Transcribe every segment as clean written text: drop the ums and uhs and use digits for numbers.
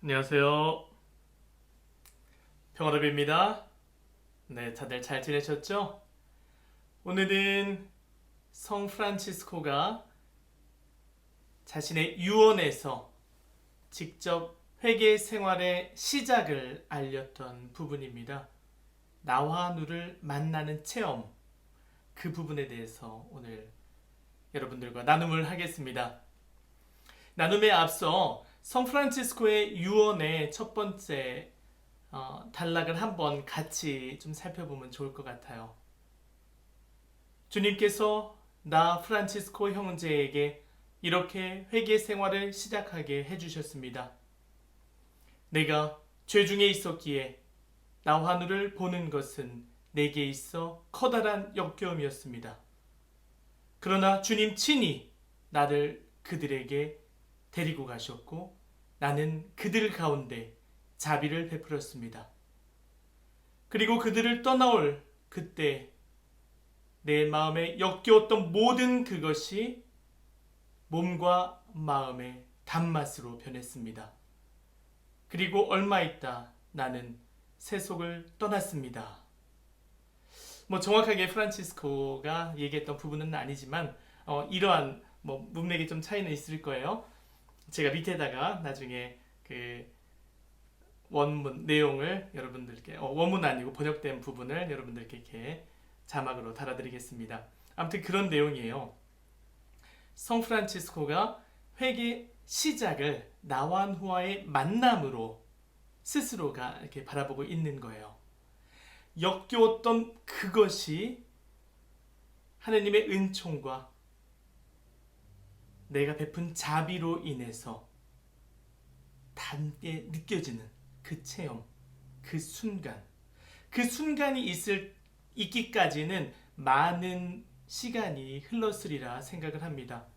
안녕하세요. 평화롭입니다. 네, 다들 잘 지내셨죠? 오늘은 성 프란치스코가 자신의 유언에서 직접 회개 생활의 시작을 알렸던 부분입니다. 나와 누를 만나는 체험, 그 부분에 대해서 오늘 여러분들과 나눔을 하겠습니다. 나눔에 앞서 성 프란치스코의 유언의 첫 번째 단락을 한번 같이 좀 살펴보면 좋을 것 같아요. 주님께서 나 프란치스코 형제에게 이렇게 회개 생활을 시작하게 해주셨습니다. 내가 죄 중에 있었기에 나와 하늘을 보는 것은 내게 있어 커다란 역겨움이었습니다. 그러나 주님 친히 나를 그들에게 데리고 가셨고 나는 그들 가운데 자비를 베풀었습니다. 그리고 그들을 떠나올 그때 내 마음에 역겨웠던 모든 그것이 몸과 마음의 단맛으로 변했습니다. 그리고 얼마 있다 나는 세속을 떠났습니다. 정확하게 프란치스코가 얘기했던 부분은 아니지만 이러한 문맥이 좀 차이는 있을 거예요. 제가 밑에다가 나중에 그 원문 내용을 여러분들께 원문 아니고 번역된 부분을 여러분들께 이렇게 자막으로 달아드리겠습니다. 아무튼 그런 내용이에요. 성 프란치스코가 회개 시작을 나완후와의 만남으로 스스로가 이렇게 바라보고 있는 거예요. 역겨웠던 그것이 하느님의 은총과 내가 베푼 자비로 인해서 단게 느껴지는 그 체험, 그 순간이 있기까지는 많은 시간이 흘렀으리라 생각을 합니다.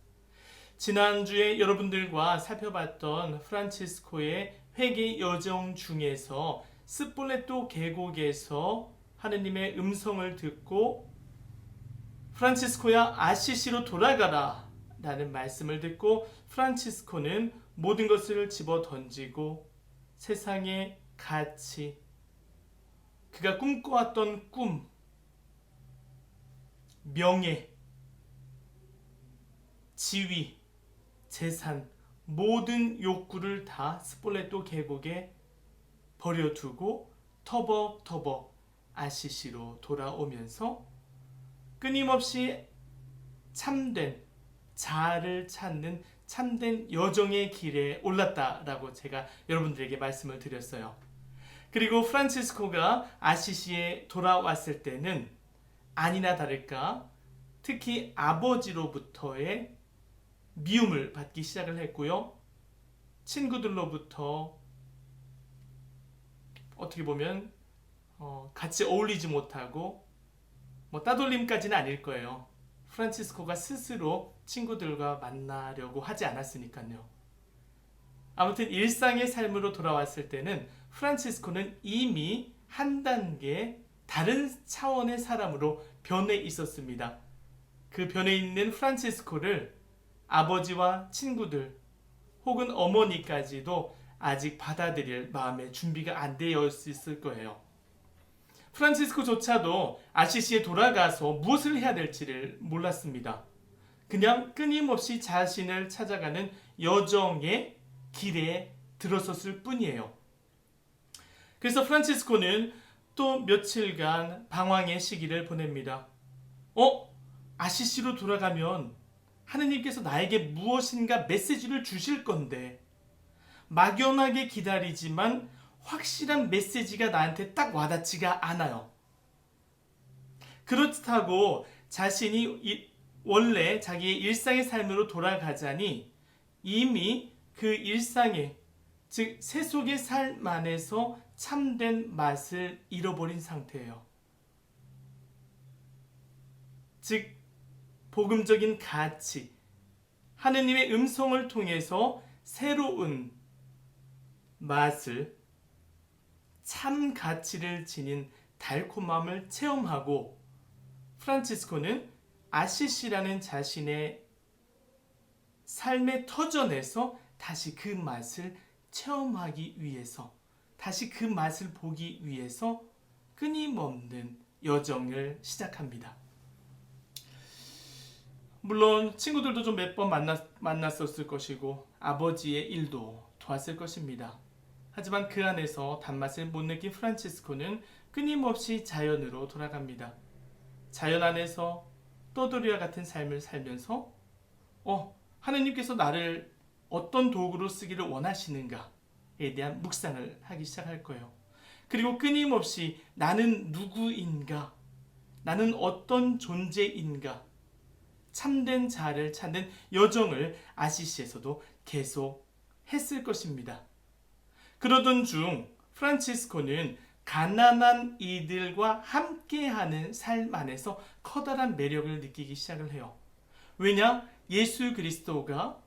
지난주에 여러분들과 살펴봤던 프란치스코의 회개 여정 중에서 스폴레토 계곡에서 하느님의 음성을 듣고 프란치스코야 아시시로 돌아가라 라는 말씀을 듣고 프란치스코는 모든 것을 집어 던지고 세상의 가치, 그가 꿈꿔왔던 꿈, 명예, 지위, 재산, 모든 욕구를 다 스폴레토 계곡에 버려두고 터벅터벅 아시시로 돌아오면서 끊임없이 참된 자아를 찾는 참된 여정의 길에 올랐다라고 제가 여러분들에게 말씀을 드렸어요. 그리고 프란치스코가 아시시에 돌아왔을 때는 아니나 다를까 특히 아버지로부터의 미움을 받기 시작을 했고요. 친구들로부터 어떻게 보면 같이 어울리지 못하고 따돌림까지는 아닐 거예요. 프란치스코가 스스로 친구들과 만나려고 하지 않았으니까요. 아무튼 일상의 삶으로 돌아왔을 때는 프란치스코는 이미 한 단계 다른 차원의 사람으로 변해 있었습니다. 그 변해 있는 프란치스코를 아버지와 친구들 혹은 어머니까지도 아직 받아들일 마음의 준비가 안 되어 있을 거예요. 프란치스코조차도 아시시에 돌아가서 무엇을 해야 될지를 몰랐습니다. 그냥 끊임없이 자신을 찾아가는 여정의 길에 들어섰을 뿐이에요. 그래서 프란치스코는 또 며칠간 방황의 시기를 보냅니다. 아시시로 돌아가면 하느님께서 나에게 무엇인가 메시지를 주실 건데 막연하게 기다리지만 확실한 메시지가 나한테 딱 와닿지가 않아요. 그렇다고 자신이 원래 자기의 일상의 삶으로 돌아가자니 이미 그 일상의 즉 세속의 삶 안에서 참된 맛을 잃어버린 상태예요. 즉 복음적인 가치, 하느님의 음성을 통해서 새로운 맛을, 참 가치를 지닌 달콤함을 체험하고 프란치스코는 아시시라는 자신의 삶의 터전에서 다시 그 맛을 체험하기 위해서, 다시 그 맛을 보기 위해서 끊임없는 여정을 시작합니다. 물론 친구들도 좀 몇 번 만났었을 것이고 아버지의 일도 도왔을 것입니다. 하지만 그 안에서 단맛을 못 느낀 프란치스코는 끊임없이 자연으로 돌아갑니다. 자연 안에서 떠돌이와 같은 삶을 살면서 하느님께서 나를 어떤 도구로 쓰기를 원하시는가에 대한 묵상을 하기 시작할 거예요. 그리고 끊임없이 나는 누구인가? 나는 어떤 존재인가? 참된 자아를 찾는 여정을 아시시에서도 계속 했을 것입니다. 그러던 중 프란치스코는 가난한 이들과 함께하는 삶 안에서 커다란 매력을 느끼기 시작을 해요. 왜냐? 예수 그리스도가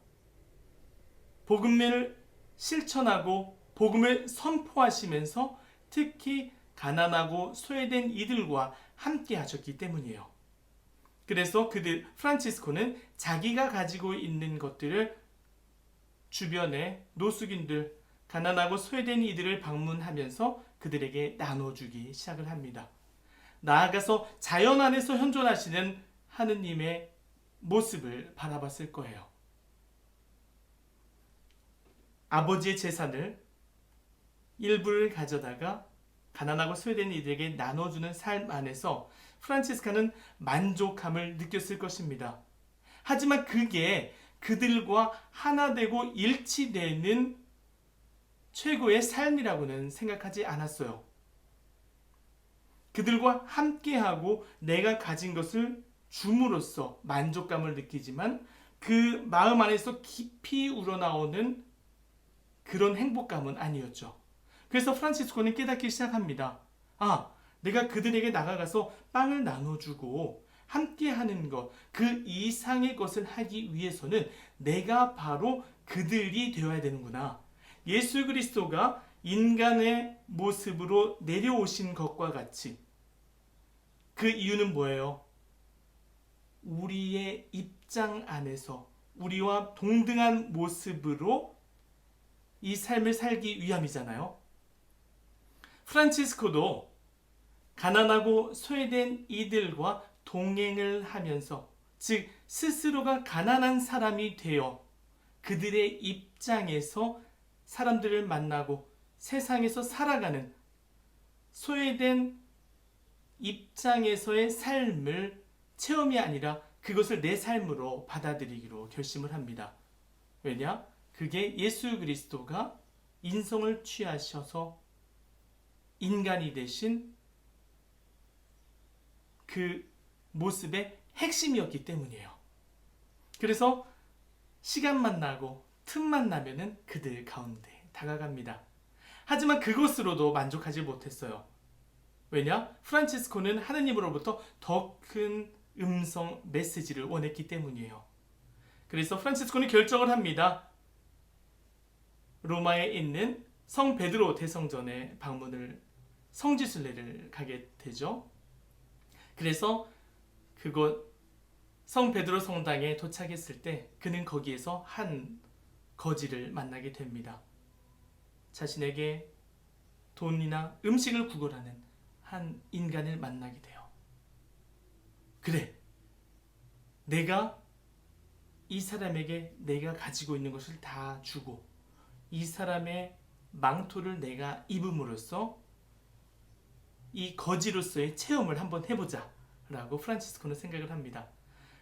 복음을 실천하고 복음을 선포하시면서 특히 가난하고 소외된 이들과 함께 하셨기 때문이에요. 그래서 프란치스코는 자기가 가지고 있는 것들을 주변의 노숙인들, 가난하고 소외된 이들을 방문하면서 그들에게 나눠주기 시작을 합니다. 나아가서 자연 안에서 현존하시는 하느님의 모습을 바라봤을 거예요. 아버지의 재산을 일부를 가져다가 가난하고 소외된 이들에게 나눠주는 삶 안에서 프란치스카는 만족함을 느꼈을 것입니다. 하지만 그게 그들과 하나 되고 일치되는 최고의 삶이라고는 생각하지 않았어요. 그들과 함께하고 내가 가진 것을 줌으로써 만족감을 느끼지만 그 마음 안에서 깊이 우러나오는 그런 행복감은 아니었죠. 그래서 프란치스코는 깨닫기 시작합니다. 내가 그들에게 나가가서 빵을 나눠주고 함께하는 것, 그 이상의 것을 하기 위해서는 내가 바로 그들이 되어야 되는구나. 예수 그리스도가 인간의 모습으로 내려오신 것과 같이 그 이유는 뭐예요? 우리의 입장 안에서 우리와 동등한 모습으로 이 삶을 살기 위함이잖아요. 프란치스코도 가난하고 소외된 이들과 동행을 하면서, 즉 스스로가 가난한 사람이 되어 그들의 입장에서 사람들을 만나고 세상에서 살아가는 소외된 입장에서의 삶을 체험이 아니라 그것을 내 삶으로 받아들이기로 결심을 합니다. 왜냐? 그게 예수 그리스도가 인성을 취하셔서 인간이 되신 그 모습의 핵심이었기 때문이에요. 그래서 시간만 나고 틈만 나면은 그들 가운데 다가갑니다. 하지만 그것으로도 만족하지 못했어요. 왜냐? 프란치스코는 하느님으로부터 더 큰 음성 메시지를 원했기 때문이에요. 그래서 프란치스코는 결정을 합니다. 로마에 있는 성 베드로 대성전에 성지순례를 가게 되죠. 그래서 그곳 성 베드로 성당에 도착했을 때 그는 거기에서 한 거지를 만나게 됩니다. 자신에게 돈이나 음식을 구걸하는 한 인간을 만나게 돼요. 그래, 내가 이 사람에게 내가 가지고 있는 것을 다 주고 이 사람의 망토를 내가 입음으로써 이 거지로서의 체험을 한번 해보자 라고 프란치스코는 생각을 합니다.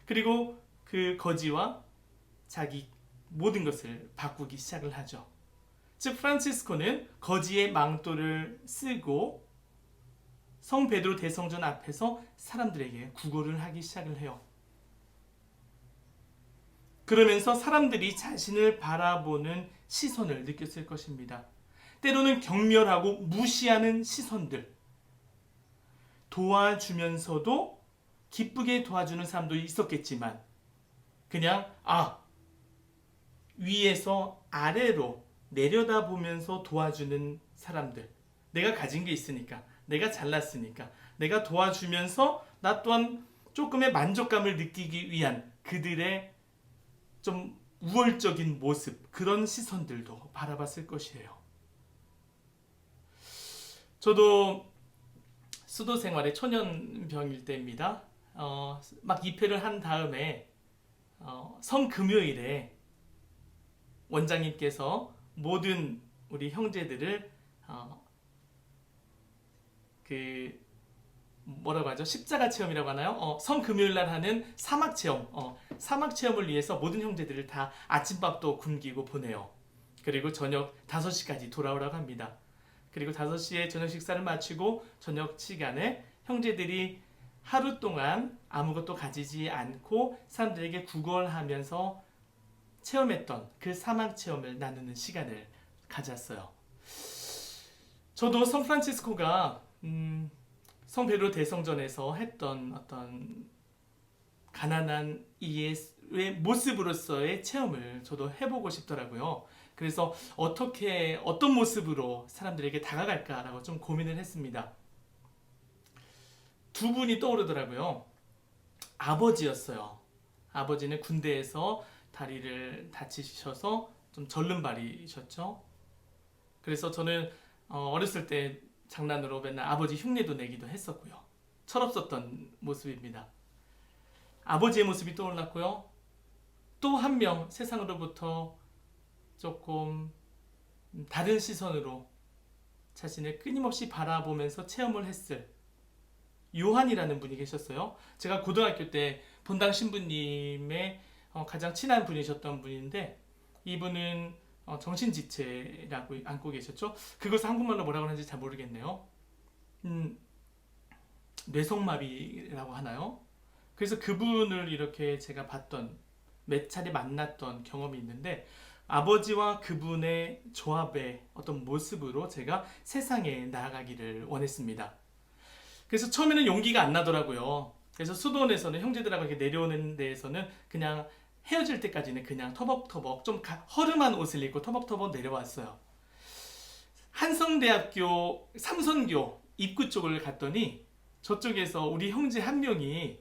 그리고 그 거지와 자기 모든 것을 바꾸기 시작을 하죠. 즉 프란치스코는 거지의 망토를 쓰고 성 베드로 대성전 앞에서 사람들에게 구걸을 하기 시작을 해요. 그러면서 사람들이 자신을 바라보는 시선을 느꼈을 것입니다. 때로는 경멸하고 무시하는 시선들, 도와주면서도 기쁘게 도와주는 사람도 있었겠지만 그냥 위에서 아래로 내려다보면서 도와주는 사람들, 내가 가진 게 있으니까, 내가 잘났으니까 내가 도와주면서 나 또한 조금의 만족감을 느끼기 위한 그들의 좀 우월적인 모습, 그런 시선들도 바라봤을 것이에요. 저도 수도 생활의 초년병일 때입니다. 막 입회를 한 다음에 성금요일에 원장님께서 모든 우리 형제들을 그 뭐라고 하죠? 십자가 체험이라고 하나요? 성금요일 날 하는 사막 체험, 사막 체험을 위해서 모든 형제들을 다 아침밥도 굶기고 보내요. 그리고 저녁 5시까지 돌아오라고 합니다. 그리고 5시에 저녁 식사를 마치고 저녁 시간에 형제들이 하루 동안 아무것도 가지지 않고 사람들에게 구걸하면서 체험했던 그 사막 체험을 나누는 시간을 가졌어요. 저도 샌프란시스코가 성 베드로 대성전에서 했던 어떤 가난한 이의 모습으로서의 체험을 저도 해보고 싶더라고요. 그래서 어떤 모습으로 사람들에게 다가갈까라고 좀 고민을 했습니다. 두 분이 떠오르더라고요. 아버지였어요. 아버지는 군대에서 다리를 다치셔서 좀 절름발이셨죠. 그래서 저는 어렸을 때 장난으로 맨날 아버지 흉내도 내기도 했었고요. 철없었던 모습입니다. 아버지의 모습이 떠올랐고요. 또 한 명 세상으로부터 조금 다른 시선으로 자신을 끊임없이 바라보면서 체험을 했을 요한이라는 분이 계셨어요. 제가 고등학교 때 본당 신부님의 가장 친한 분이셨던 분인데, 이분은 정신지체라고 안고 계셨죠. 그것을 한국말로 뭐라고 하는지 잘 모르겠네요. 뇌성마비라고 하나요? 그래서 그분을 이렇게 제가 몇 차례 만났던 경험이 있는데, 아버지와 그분의 조합의 어떤 모습으로 제가 세상에 나아가기를 원했습니다. 그래서 처음에는 용기가 안 나더라고요. 그래서 수도원에서는 형제들하고 이렇게 내려오는 데에서는 그냥 헤어질 때까지는 그냥 터벅터벅 좀 허름한 옷을 입고 터벅터벅 내려왔어요. 한성대학교 삼선교 입구 쪽을 갔더니 저쪽에서 우리 형제 한 명이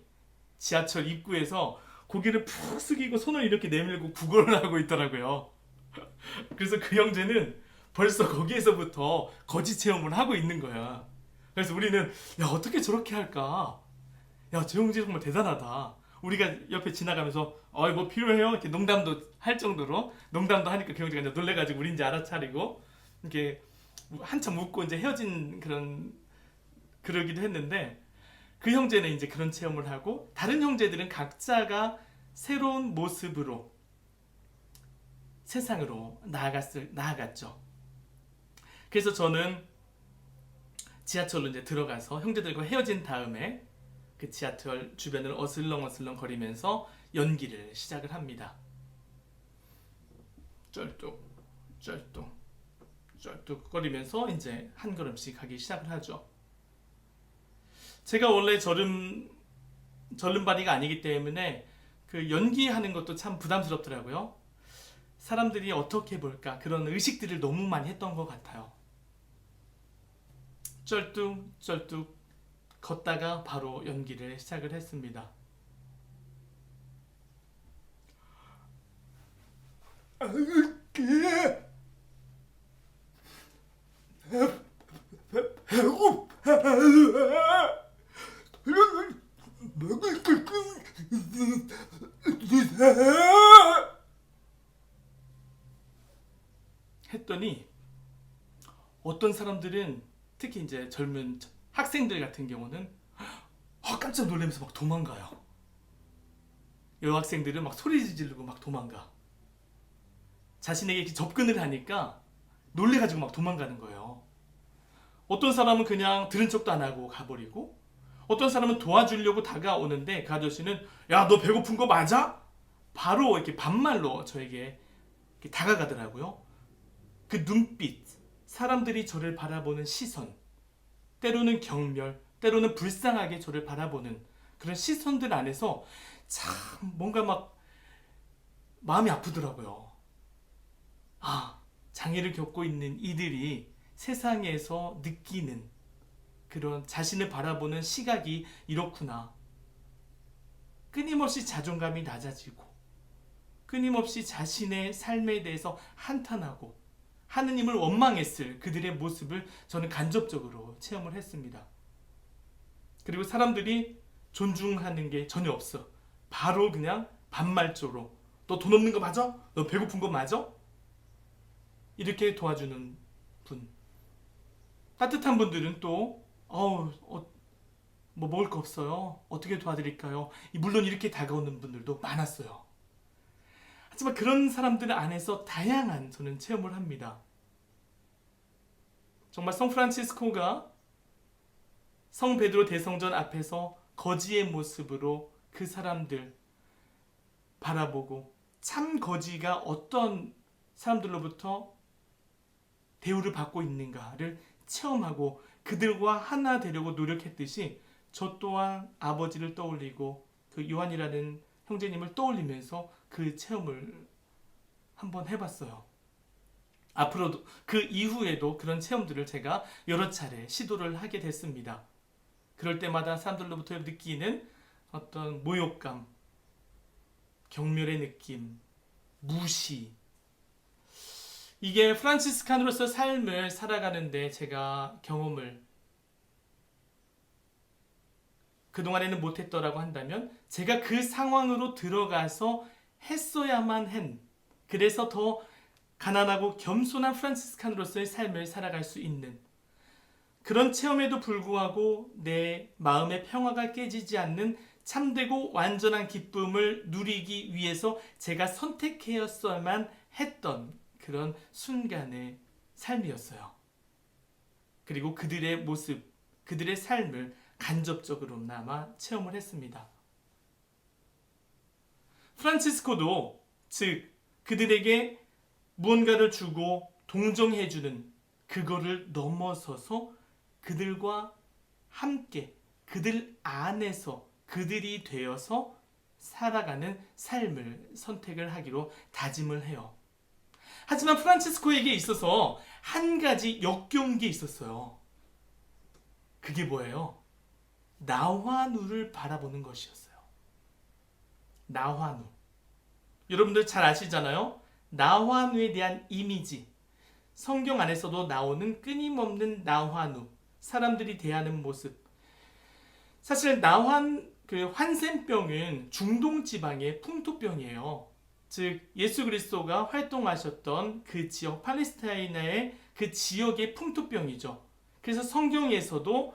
지하철 입구에서 고개를 푹 숙이고 손을 이렇게 내밀고 구걸을 하고 있더라고요. 그래서 그 형제는 벌써 거기에서부터 거지 체험을 하고 있는 거야. 그래서 우리는 야, 어떻게 저렇게 할까? 야, 저 형제 정말 대단하다. 우리가 옆에 지나가면서 뭐 필요해요? 이렇게 농담도 할 정도로, 농담도 하니까 그 형제가 이제 놀래가지고 우리 이제 알아차리고 이렇게 한참 웃고 이제 헤어진 그러기도 했는데, 그 형제는 이제 그런 체험을 하고 다른 형제들은 각자가 새로운 모습으로 세상으로 나아갔죠. 그래서 저는 지하철로 이제 들어가서 형제들과 헤어진 다음에 그 지하철 주변을 어슬렁어슬렁 거리면서 연기를 시작을 합니다. 쩔뚝 쩔뚝 쩔뚝 거리면서 이제 한 걸음씩 가기 시작을 하죠. 제가 원래 절름발이가 아니기 때문에 그 연기하는 것도 참 부담스럽더라고요. 사람들이 어떻게 볼까, 그런 의식들을 너무 많이 했던 것 같아요. 쩔뚝쩔뚝 걷다가 바로 연기를 시작을 했습니다. 했더니 어떤 사람들은, 특히 이제 젊은 학생들 같은 경우는 깜짝 놀라면서 막 도망가요. 여학생들은 막 소리 지르고 막 도망가. 자신에게 이렇게 접근을 하니까 놀래가지고 막 도망가는 거예요. 어떤 사람은 그냥 들은 척도 안 하고 가버리고, 어떤 사람은 도와주려고 다가오는데 그 아저씨는 야, 너 배고픈 거 맞아? 바로 이렇게 반말로 저에게 이렇게 다가가더라고요. 그 눈빛, 사람들이 저를 바라보는 시선, 때로는 경멸, 때로는 불쌍하게 저를 바라보는 그런 시선들 안에서 참 뭔가 막 마음이 아프더라고요. 장애를 겪고 있는 이들이 세상에서 느끼는 그런 자신을 바라보는 시각이 이렇구나. 끊임없이 자존감이 낮아지고, 끊임없이 자신의 삶에 대해서 한탄하고 하느님을 원망했을 그들의 모습을 저는 간접적으로 체험을 했습니다. 그리고 사람들이 존중하는 게 전혀 없어. 바로 그냥 반말조로 너 돈 없는 거 맞아? 너 배고픈 거 맞아? 이렇게 도와주는 분. 따뜻한 분들은 또 뭐 먹을 거 없어요. 어떻게 도와드릴까요? 물론 이렇게 다가오는 분들도 많았어요. 하지만 그런 사람들 안에서 다양한 저는 체험을 합니다. 정말 성 프란치스코가 성 베드로 대성전 앞에서 거지의 모습으로 그 사람들 바라보고 참 거지가 어떤 사람들로부터 대우를 받고 있는가를 체험하고 그들과 하나 되려고 노력했듯이 저 또한 아버지를 떠올리고 그 요한이라는 형제님을 떠올리면서 그 체험을 한번 해봤어요. 앞으로도 그 이후에도 그런 체험들을 제가 여러 차례 시도를 하게 됐습니다. 그럴 때마다 사람들로부터 느끼는 어떤 모욕감, 경멸의 느낌, 무시, 이게 프란치스칸으로서 삶을 살아가는데 제가 경험을 그동안에는 못했더라고 한다면 제가 그 상황으로 들어가서 했어야만 한, 그래서 더 가난하고 겸손한 프란치스칸으로서의 삶을 살아갈 수 있는 그런 체험에도 불구하고 내 마음의 평화가 깨지지 않는 참되고 완전한 기쁨을 누리기 위해서 제가 선택했어야만 했던 그런 순간의 삶이었어요. 그리고 그들의 모습, 그들의 삶을 간접적으로나마 체험을 했습니다. 프란치스코도 즉 그들에게 무언가를 주고 동정해주는 그거를 넘어서서 그들과 함께 그들 안에서 그들이 되어서 살아가는 삶을 선택을 하기로 다짐을 해요. 하지만 프란치스코에게 있어서 한 가지 역겨운 게 있었어요. 그게 뭐예요? 나환우를 바라보는 것이었어요. 나환우. 여러분들 잘 아시잖아요? 나환우에 대한 이미지. 성경 안에서도 나오는 끊임없는 나환우. 사람들이 대하는 모습. 사실 환센병은 중동 지방의 풍토병이에요. 즉 예수 그리스도가 활동하셨던 그 지역 팔레스타인의 그 지역의 풍토병이죠. 그래서 성경에서도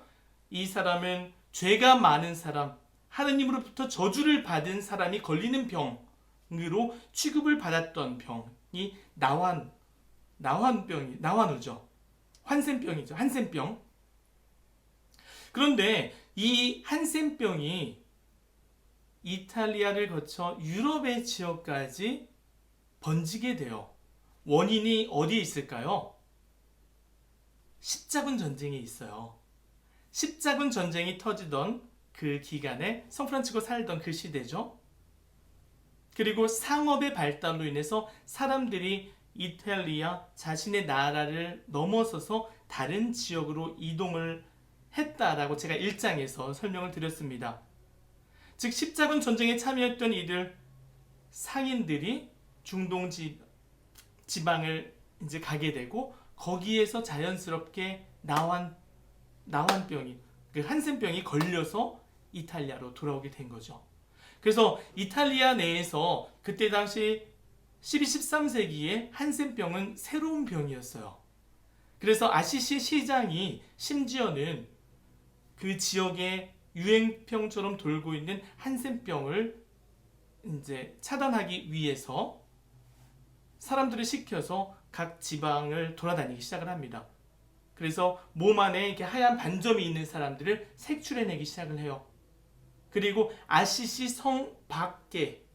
이 사람은 죄가 많은 사람, 하느님으로부터 저주를 받은 사람이 걸리는 병으로 취급을 받았던 병이 나환우죠. 한센병이죠. 한센병. 그런데 이 한센병이 이탈리아를 거쳐 유럽의 지역까지 번지게 돼요. 원인이 어디에 있을까요? 십자군 전쟁이 있어요. 십자군 전쟁이 터지던 그 기간에 성프란치스코 살던 그 시대죠. 그리고 상업의 발달로 인해서 사람들이 이탈리아 자신의 나라를 넘어서서 다른 지역으로 이동을 했다라고 제가 1장에서 설명을 드렸습니다. 즉 십자군 전쟁에 참여했던 이들 상인들이 중동 지방을 이제 가게 되고 거기에서 자연스럽게 나환병이 그 한센병이 걸려서 이탈리아로 돌아오게 된 거죠. 그래서 이탈리아 내에서 그때 당시 12, 13세기에 한센병은 새로운 병이었어요. 그래서 아시시 시장이 심지어는 그 지역에 유행병처럼 돌고 있는 한센병을 이제 차단하기 위해서 사람들을 시켜서 각 지방을 돌아다니기 시작을 합니다. 그래서 몸 안에 이렇게 하얀 반점이 있는 사람들을 색출해내기 시작을 해요. 그리고 아시시 성 밖에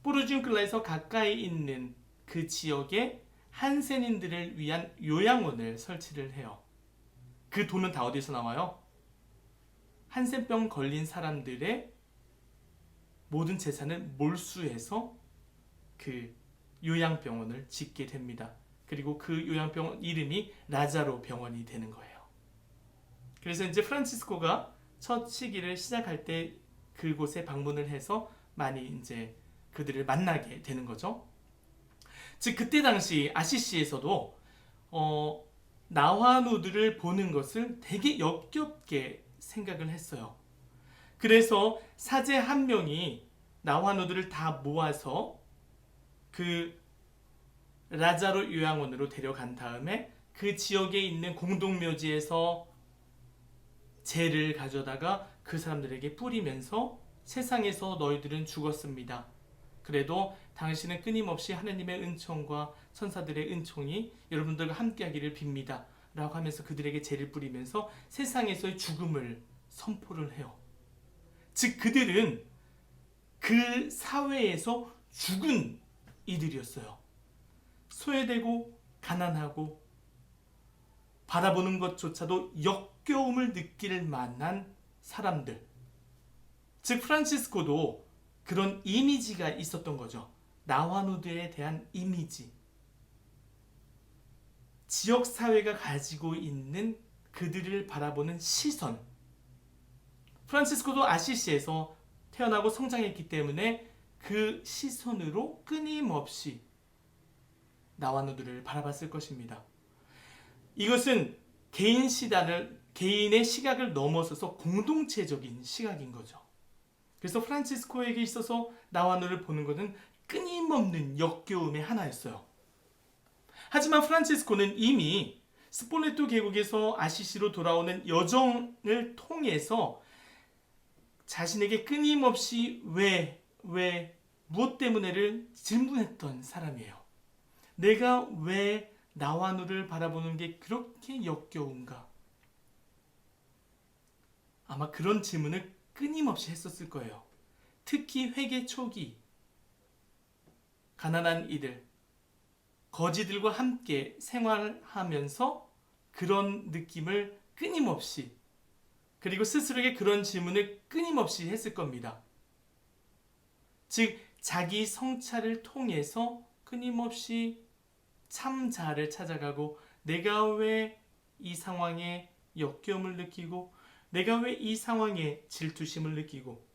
포르지운클라에서 가까이 있는 그 지역에 한센인들을 위한 요양원을 설치를 해요. 그 돈은 다 어디서 나와요? 한센병 걸린 사람들의 모든 재산을 몰수해서 그 요양병원을 짓게 됩니다. 그리고 그 요양병원 이름이 라자로 병원이 되는 거예요. 그래서 이제 프란치스코가 첫 시기를 시작할 때 그곳에 방문을 해서 많이 이제 그들을 만나게 되는 거죠. 즉 그때 당시 아시시에서도 나와누들을 보는 것을 되게 역겹게 생각을 했어요. 그래서 사제 한 명이 나와누들을 다 모아서 그 라자로 요양원으로 데려간 다음에 그 지역에 있는 공동묘지에서 재를 가져다가 그 사람들에게 뿌리면서 세상에서 너희들은 죽었습니다. 그래도 당신은 끊임없이 하나님의 은총과 천사들의 은총이 여러분들과 함께하기를 빕니다. 라고 하면서 그들에게 재를 뿌리면서 세상에서의 죽음을 선포를 해요. 즉 그들은 그 사회에서 죽은 이들이었어요. 소외되고 가난하고 바라보는 것조차도 역겨움을 느낄 만한 사람들. 즉 프란치스코도 그런 이미지가 있었던 거죠. 나와누드에 대한 이미지. 지역사회가 가지고 있는 그들을 바라보는 시선. 프란치스코도 아시시에서 태어나고 성장했기 때문에 그 시선으로 끊임없이 나와누드를 바라봤을 것입니다. 이것은 개인의 시각을 넘어서서 공동체적인 시각인 거죠. 그래서 프란치스코에게 있어서 나와누를 보는 것은 끊임없는 역겨움의 하나였어요. 하지만 프란치스코는 이미 스폴레토 계곡에서 아시시로 돌아오는 여정을 통해서 자신에게 끊임없이 왜, 무엇 때문에를 질문했던 사람이에요. 내가 왜 나와누를 바라보는 게 그렇게 역겨운가? 아마 그런 질문을 끊임없이 했었을 거예요. 특히 회개 초기, 가난한 이들, 거지들과 함께 생활하면서 그런 느낌을 끊임없이, 그리고 스스로에게 그런 질문을 끊임없이 했을 겁니다. 즉 자기 성찰을 통해서 끊임없이 참자를 찾아가고 내가 왜 이 상황에 역겨움을 느끼고 내가 왜 이 상황에 질투심을 느끼고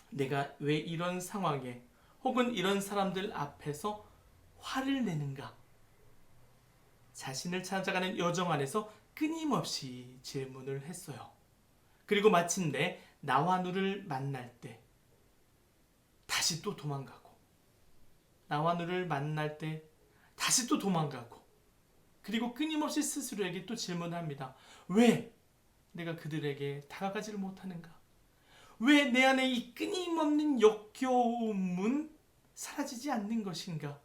내가 왜 이런 상황에 혹은 이런 사람들 앞에서 화를 내는가? 자신을 찾아가는 여정 안에서 끊임없이 질문을 했어요. 그리고 마침내 나와누를 만날 때 다시 또 도망가고 나와누를 만날 때 다시 또 도망가고 그리고 끊임없이 스스로에게 또 질문합니다. 왜 내가 그들에게 다가가지를 못하는가? 왜 내 안에 이 끊임없는 역겨움은 사라지지 않는 것인가?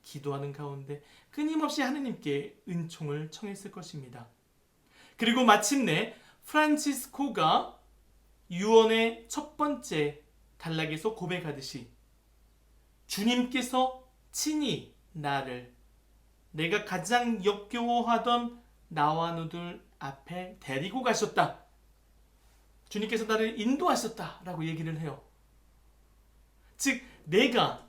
기도하는 가운데 끊임없이 하느님께 은총을 청했을 것입니다. 그리고 마침내 프란치스코가 유언의 첫 번째 단락에서 고백하듯이 주님께서 친히 나를 내가 가장 역겨워하던 나와누들 앞에 데리고 가셨다. 주님께서 나를 인도하셨다 라고 얘기를 해요. 즉 내가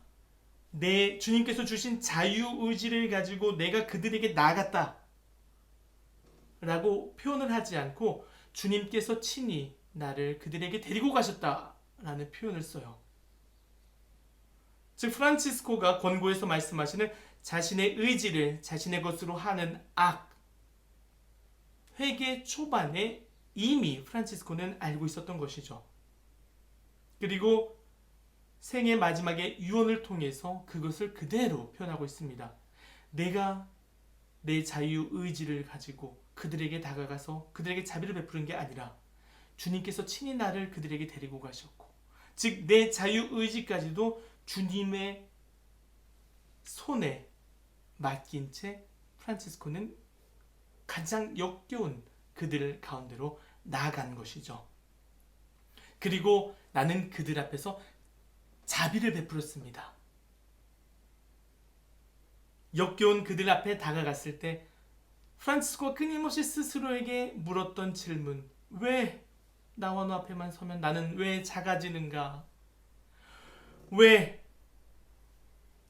주님께서 주신 자유의지를 가지고 내가 그들에게 나아갔다 라고 표현을 하지 않고 주님께서 친히 나를 그들에게 데리고 가셨다 라는 표현을 써요. 즉 프란치스코가 권고에서 말씀하시는 자신의 의지를 자신의 것으로 하는 악, 회개 초반에 이미 프란치스코는 알고 있었던 것이죠. 그리고 생애 마지막에 유언을 통해서 그것을 그대로 표현하고 있습니다. 내가 내 자유의지를 가지고 그들에게 다가가서 그들에게 자비를 베푸는 게 아니라 주님께서 친히 나를 그들에게 데리고 가셨고, 즉 내 자유의지까지도 주님의 손에 맡긴 채 프란치스코는 가장 역겨운 그들 가운데로 나아간 것이죠. 그리고 나는 그들 앞에서 자비를 베풀었습니다. 역겨운 그들 앞에 다가갔을 때 프란치스코가 끊임없이 스스로에게 물었던 질문, 왜 나와 너 앞에만 서면 나는 왜 작아지는가? 왜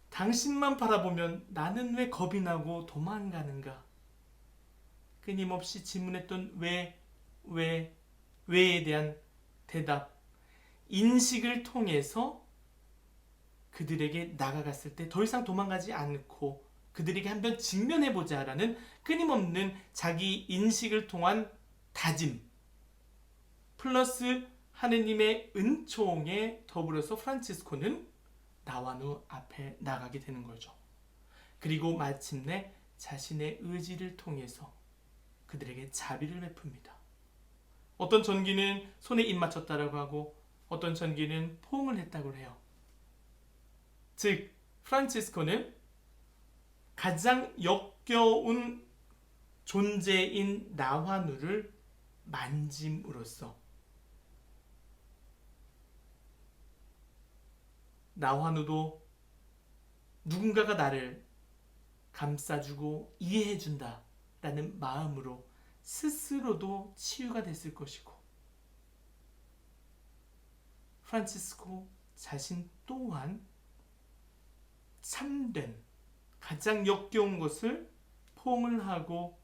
당신만 바라보면 나는 왜 겁이 나고 도망가는가? 끊임없이 질문했던 왜에 대한 대답, 인식을 통해서 그들에게 나가갔을 때 더 이상 도망가지 않고 그들에게 한번 직면해보자라는 끊임없는 자기 인식을 통한 다짐 플러스 하느님의 은총에 더불어서 프란치스코는 나와누 앞에 나가게 되는 거죠. 그리고 마침내 자신의 의지를 통해서 그들에게 자비를 베풉니다. 어떤 전기는 손에 입 맞췄다라고 하고 어떤 전기는 포옹을 했다고 해요. 즉 프란치스코는 가장 역겨운 존재인 나와누를 만짐으로써 나와누도 누군가가 나를 감싸주고 이해해준다 라는 마음으로 스스로도 치유가 됐을 것이고 프란치스코 자신 또한 참된 가장 역겨운 것을 포옹을 하고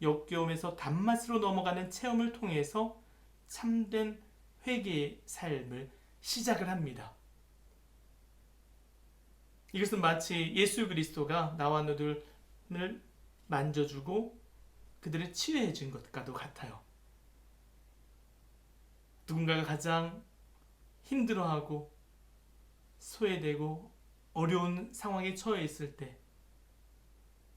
역겨움에서 단맛으로 넘어가는 체험을 통해서 참된 회개의 삶을 시작을 합니다. 이것은 마치 예수 그리스도가 나와누들을 만져주고 그들을 치유해 준 것과도 같아요. 누군가가 가장 힘들어하고 소외되고 어려운 상황에 처해 있을 때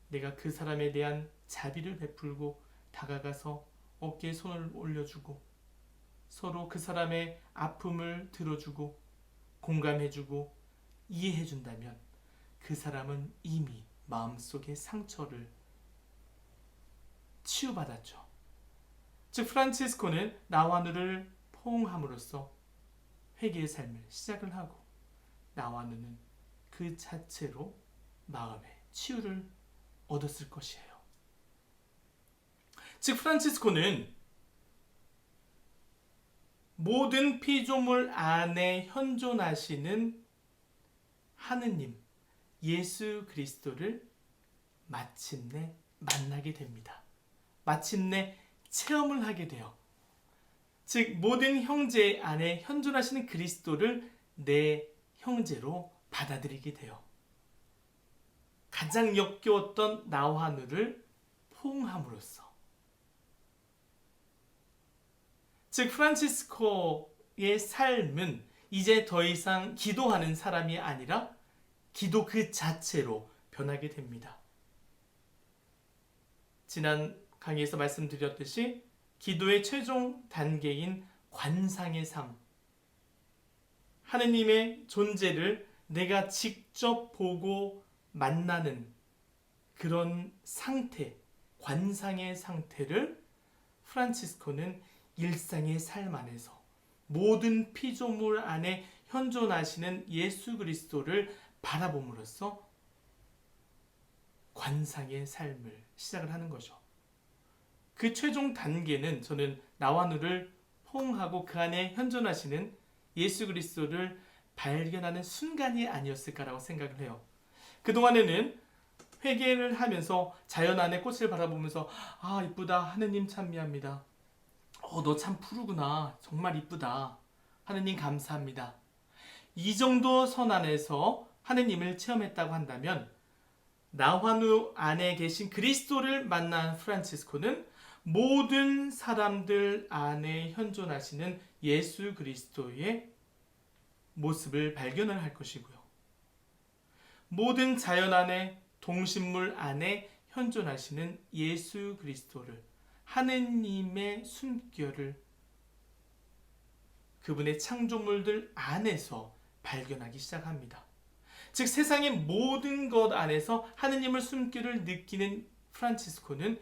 내가 그 사람에 대한 자비를 베풀고 다가가서 어깨에 손을 올려주고 서로 그 사람의 아픔을 들어주고 공감해주고 이해해준다면 그 사람은 이미 마음속의 상처를 치유받았죠. 즉 프란치스코는 나와누를 포옹함으로써 회개의 삶을 시작을 하고 나와누는 그 자체로 마음의 치유를 얻었을 것이에요. 즉 프란치스코는 모든 피조물 안에 현존하시는 하느님 예수 그리스도를 마침내 만나게 됩니다. 마침내 체험을 하게 돼요. 즉 모든 형제 안에 현존하시는 그리스도를 내 형제로 받아들이게 돼요. 가장 역겨웠던 나와누를 포옹함으로써 즉 프란치스코의 삶은 이제 더 이상 기도하는 사람이 아니라 기도 그 자체로 변하게 됩니다. 지난 강의에서 말씀드렸듯이 기도의 최종 단계인 관상의 삶, 하느님의 존재를 내가 직접 보고 만나는 그런 상태, 관상의 상태를 프란치스코는 일상의 삶 안에서 모든 피조물 안에 현존하시는 예수 그리스도를 바라봄으로써 관상의 삶을 시작을 하는 거죠. 그 최종 단계는 저는 나와누를 포옹하고 그 안에 현존하시는 예수 그리스도를 발견하는 순간이 아니었을까라고 생각을 해요. 그동안에는 회개를 하면서 자연 안에 꽃을 바라보면서 아 이쁘다 하느님 찬미합니다. 너 참 푸르구나 정말 이쁘다 하느님 감사합니다. 이 정도 선 안에서 하느님을 체험했다고 한다면 나와누 안에 계신 그리스도를 만난 프란치스코는 모든 사람들 안에 현존하시는 예수 그리스도의 모습을 발견을 할 것이고요. 모든 자연 안에 동식물 안에 현존하시는 예수 그리스도를 하느님의 숨결을 그분의 창조물들 안에서 발견하기 시작합니다. 즉 세상의 모든 것 안에서 하느님의 숨결을 느끼는 프란치스코는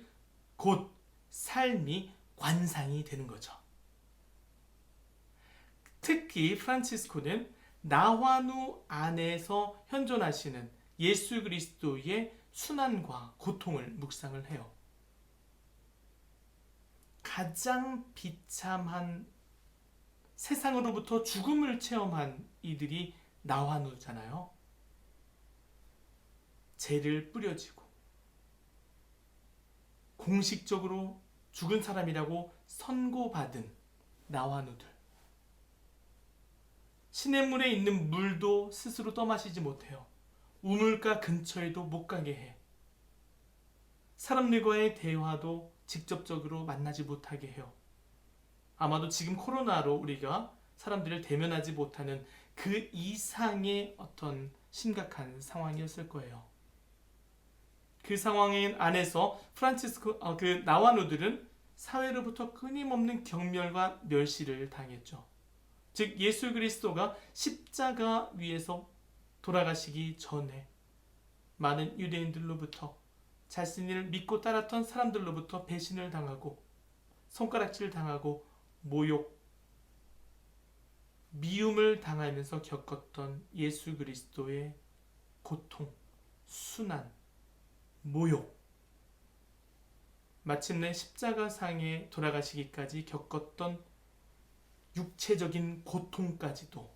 곧 삶이 관상이 되는 거죠. 특히 프란치스코는 나와누 안에서 현존하시는 예수 그리스도의 순환과 고통을 묵상을 해요. 가장 비참한 세상으로부터 죽음을 체험한 이들이 나와누잖아요. 죄를 뿌려지고 공식적으로 죽은 사람이라고 선고받은 나와누들. 시냇물에 있는 물도 스스로 떠마시지 못해요. 우물가 근처에도 못 가게 해. 사람들과의 대화도 직접적으로 만나지 못하게 해요. 아마도 지금 코로나로 우리가 사람들을 대면하지 못하는 그 이상의 어떤 심각한 상황이었을 거예요. 그 상황 안에서 그 나와누들은 사회로부터 끊임없는 경멸과 멸시를 당했죠. 즉 예수 그리스도가 십자가 위에서 돌아가시기 전에 많은 유대인들로부터 자신을 믿고 따랐던 사람들로부터 배신을 당하고 손가락질 당하고 모욕, 미움을 당하면서 겪었던 예수 그리스도의 고통, 순환, 모욕, 마침내 십자가상에 돌아가시기까지 겪었던 육체적인 고통까지도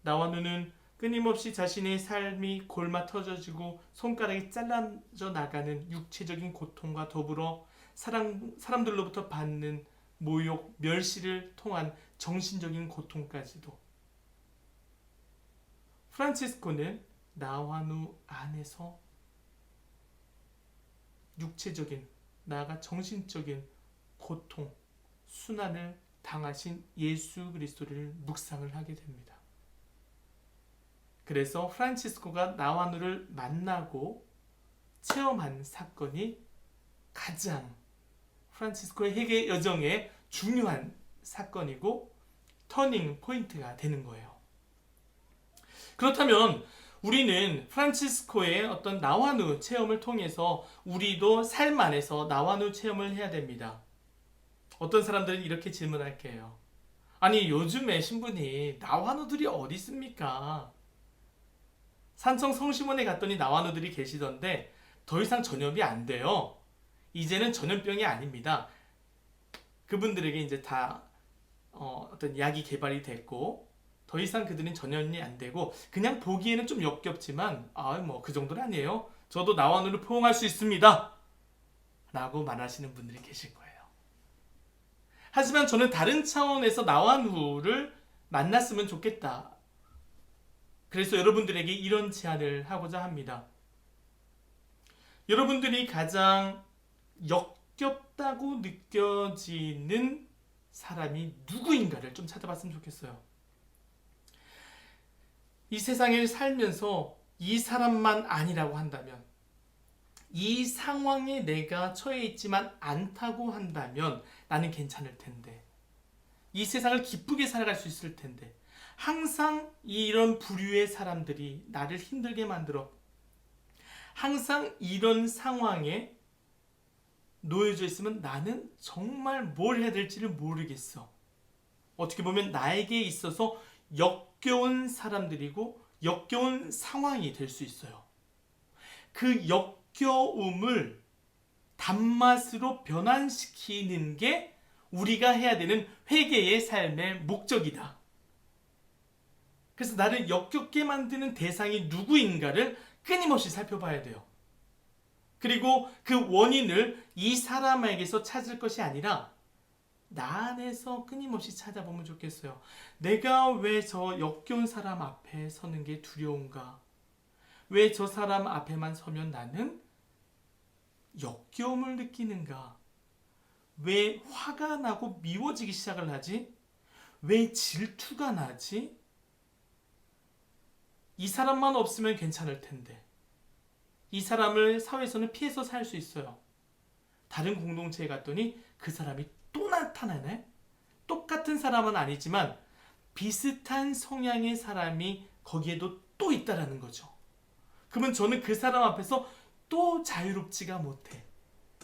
나와누는 끊임없이 자신의 삶이 골마 터져지고 손가락이 잘라져 나가는 육체적인 고통과 더불어 사람들로부터 받는 모욕, 멸시를 통한 정신적인 고통까지도 프란치스코는 나와누 안에서 육체적인, 나아가 정신적인 고통, 순환을 당하신 예수 그리스도를 묵상을 하게 됩니다. 그래서 프란치스코가 나와누를 만나고 체험한 사건이 가장 프란치스코의 회개 여정에 중요한 사건이고 터닝 포인트가 되는 거예요. 그렇다면 우리는 프란치스코의 어떤 나와누 체험을 통해서 우리도 삶 안에서 나와누 체험을 해야 됩니다. 어떤 사람들은 이렇게 질문할게요. 아니 요즘에 신부님 나와누들이 어디 있습니까? 산청 성심원에 갔더니 나와누들이 계시던데 더 이상 전염이 안 돼요. 이제는 전염병이 아닙니다. 그분들에게 이제 다 어떤 약이 개발이 됐고 더 이상 그들은 전염이 안 되고 그냥 보기에는 좀 역겹지만 뭐 그 정도는 아니에요. 저도 나와누를 포용할 수 있습니다. 라고 말하시는 분들이 계실 거예요. 하지만 저는 다른 차원에서 나와누를 만났으면 좋겠다. 그래서 여러분들에게 이런 제안을 하고자 합니다. 여러분들이 가장 역겹다고 느껴지는 사람이 누구인가를 좀 찾아봤으면 좋겠어요. 이 세상을 살면서 이 사람만 아니라고 한다면, 이 상황에 내가 처해 있지만 않다고 한다면 나는 괜찮을 텐데, 이 세상을 기쁘게 살아갈 수 있을 텐데, 항상 이런 부류의 사람들이 나를 힘들게 만들어 항상 이런 상황에 놓여져 있으면 나는 정말 뭘 해야 될지를 모르겠어. 어떻게 보면 나에게 있어서 역겨운 사람들이고 역겨운 상황이 될 수 있어요. 그 역겨움을 단맛으로 변환시키는 게 우리가 해야 되는 회개의 삶의 목적이다. 그래서 나를 역겹게 만드는 대상이 누구인가를 끊임없이 살펴봐야 돼요. 그리고 그 원인을 이 사람에게서 찾을 것이 아니라 나 안에서 끊임없이 찾아보면 좋겠어요. 내가 왜 저 역겨운 사람 앞에 서는 게 두려운가? 왜 저 사람 앞에만 서면 나는 역겨움을 느끼는가? 왜 화가 나고 미워지기 시작을 하지? 왜 질투가 나지? 이 사람만 없으면 괜찮을 텐데. 이 사람을 사회에서는 피해서 살 수 있어요. 다른 공동체에 갔더니 그 사람이 또 나타나네? 똑같은 사람은 아니지만 비슷한 성향의 사람이 거기에도 또 있다라는 거죠. 그러면 저는 그 사람 앞에서 또 자유롭지가 못해.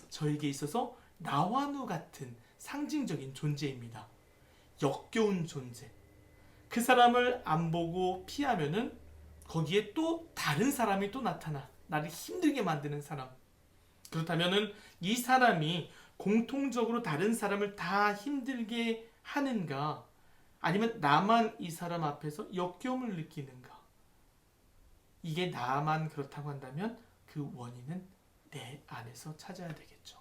저에게 있어서 나와누 같은 상징적인 존재입니다. 역겨운 존재. 그 사람을 안 보고 피하면은 거기에 또 다른 사람이 또 나타나. 나를 힘들게 만드는 사람. 그렇다면은 이 사람이 공통적으로 다른 사람을 다 힘들게 하는가? 아니면 나만 이 사람 앞에서 역겨움을 느끼는가? 이게 나만 그렇다고 한다면 그 원인은 내 안에서 찾아야 되겠죠.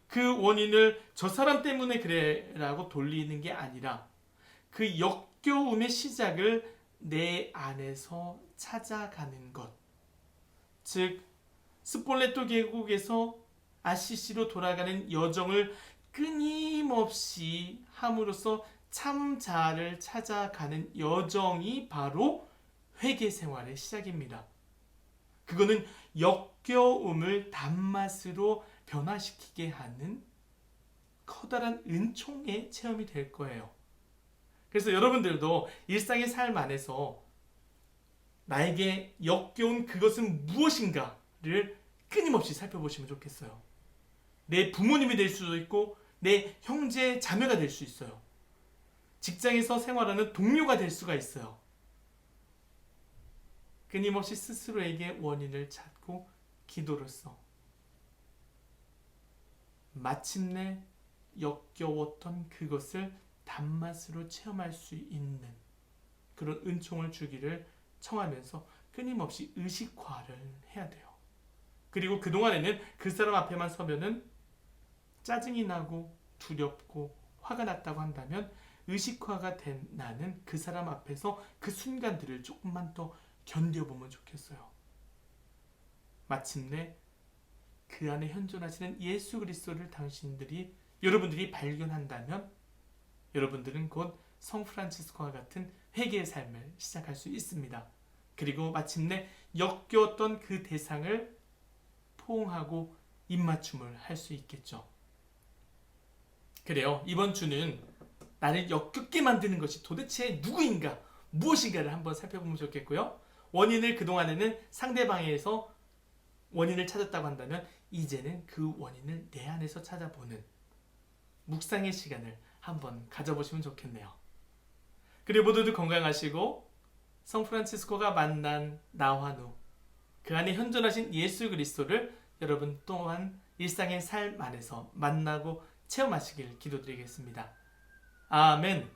그 원인을 저 사람 때문에 그래 라고 돌리는 게 아니라 그 역겨움의 시작을 내 안에서 찾아가는 것. 즉 스폴레토 계곡에서 아시시로 돌아가는 여정을 끊임없이 함으로써 참 자아를 찾아가는 여정이 바로 회개 생활의 시작입니다. 그거는 역겨움을 단맛으로 변화시키게 하는 커다란 은총의 체험이 될 거예요. 그래서 여러분들도 일상의 삶 안에서 나에게 역겨운 그것은 무엇인가를 끊임없이 살펴보시면 좋겠어요. 내 부모님이 될 수도 있고 내 형제 자매가 될 수 있어요. 직장에서 생활하는 동료가 될 수가 있어요. 끊임없이 스스로에게 원인을 찾고 기도로써 마침내 역겨웠던 그것을 단맛으로 체험할 수 있는 그런 은총을 주기를 청하면서 끊임없이 의식화를 해야 돼요. 그리고 그동안에는 그 사람 앞에만 서면은 짜증이 나고 두렵고 화가 났다고 한다면 의식화가 된 나는 그 사람 앞에서 그 순간들을 조금만 더 견뎌보면 좋겠어요. 마침내 그 안에 현존하시는 예수 그리스도를 여러분들이 발견한다면 여러분들은 곧 성프란치스코와 같은 회개의 삶을 시작할 수 있습니다. 그리고 마침내 역겨웠던 그 대상을 포옹하고 입맞춤을 할 수 있겠죠. 그래요. 이번 주는 나를 역겹게 만드는 것이 도대체 누구인가, 무엇인가를 한번 살펴보면 좋겠고요. 원인을 그동안에는 상대방에서 원인을 찾았다고 한다면 이제는 그 원인을 내 안에서 찾아보는 묵상의 시간을 한번 가져보시면 좋겠네요. 그리고 모두들 건강하시고 성프란치스코가 만난 나환우, 그 안에 현존하신 예수 그리스도를 여러분 또한 일상의 삶 안에서 만나고 체험하시길 기도드리겠습니다. 아멘.